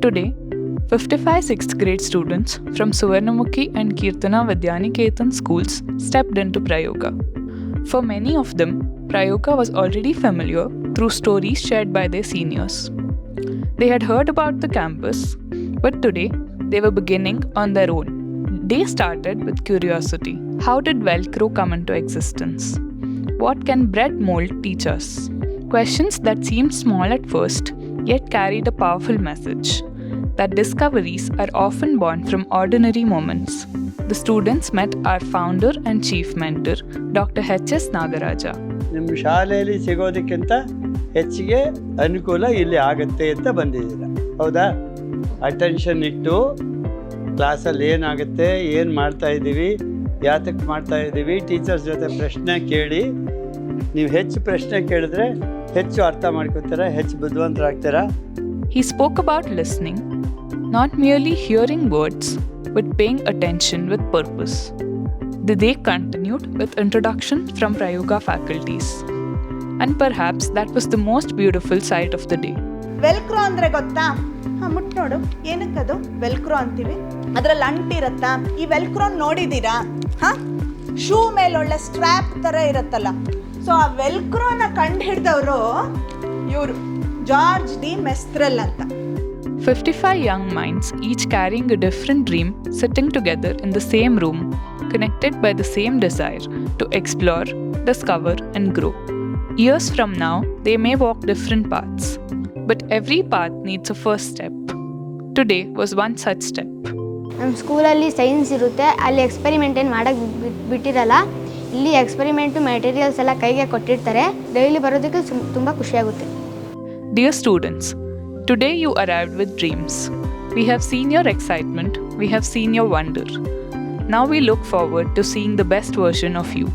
Today, 55 6th grade students from Suvarnamukhi and Kirtana Vidyaniketan schools stepped into Prayoga. For many of them, Prayoga was already familiar through stories shared by their seniors. They had heard about the campus, but today they were beginning on their own. They started with curiosity. How did Velcro come into existence? What can bread mold teach us? Questions that seemed small at first, yet carried a powerful message. That discoveries are often born from ordinary moments. The students met our founder and chief mentor, Dr. H.S. Nagaraja. ನಿಮ್ಮ ಶಾಲೆಯಲ್ಲಿ ಸಿಗೋದಕ್ಕಿಂತ ಹೆಚ್ಚಿಗೆ ಅನುಕೂಲ ಇಲ್ಲಿ ಆಗುತ್ತೆ ಅಂತ ಬಂದಿದ್ದೀರ, ಹೌದಾ? Attention ಇಟ್ಟು ಕ್ಲಾಸಲ್ಲಿ ಏನಾಗುತ್ತೆ, ಏನು ಮಾಡ್ತಾ ಇದ್ದೀವಿ, ಯಾತಕ್ಕೆ ಮಾಡ್ತಾ ಇದ್ದೀವಿ, ಟೀಚರ್ಸ್ ಜೊತೆ ಪ್ರಶ್ನೆ ಕೇಳಿ. ನೀವು ಹೆಚ್ಚು ಪ್ರಶ್ನೆ ಕೇಳಿದ್ರೆ ಹೆಚ್ಚು ಅರ್ಥ ಮಾಡ್ಕೊತೀರ, ಹೆಚ್ಚು ಬುದ್ಧಿವಂತರಾಗ್ತೀರಾ. He spoke about listening, not merely hearing words, but paying attention with purpose. The day continued with introduction from Prayoga faculties. And perhaps that was the most beautiful sight of the day. Velcro ಅಂದರೆ ಗೊತ್ತಾ? ಮುಟ್ಟು ನೋಡು, ಏನಕ್ಕದು Velcro ಅಂತೀವಿ? ಅದರಲ್ಲಿ ಅಂಟಿರತ್ತಾ? ಈ Velcro ನೋಡಿದ್ದೀರಾ? Shoe ಮೇಲೆ ಒಳ್ಳೆ ಸ್ಟ್ರ್ಯಾಪ್ ಥರ ಇರುತ್ತಲ್ಲ. ಸೊ ಆ ವೆಲ್ಕ್ರೋನ ಕಂಡು ಹಿಡಿದವರು ಇವರು ಜಾರ್ಜ್ ಡಿ ಮೆಸ್ಟ್ರೆಲ್ ಅಂತ. 55 young minds, each carrying a different dream, sitting together in the same room, connected by the same desire to explore, discover, and grow. Years from now, they may walk different paths, but every path needs a first step. Today was one such step. ನಮ್ಮ ಸ್ಕೂಲಲ್ಲಿ science ಇರುತ್ತೆ, ಅಲ್ಲಿ experiment ಏನು ಮಾಡೋಕ್ಕೆ ಬಿಟ್ಟಿರಲ್ಲ. ಇಲ್ಲಿ experiment materials ಎಲ್ಲ ಕೈಗೆ ಕೊಟ್ಟಿರ್ತಾರೆ. ಡೈಲಿ ಬರೋದಕ್ಕೆ ತುಂಬ ಖುಷಿಯಾಗುತ್ತೆ. Dear students, today you arrived with dreams. We have seen your excitement, we have seen your wonder. Now we look forward to seeing the best version of you.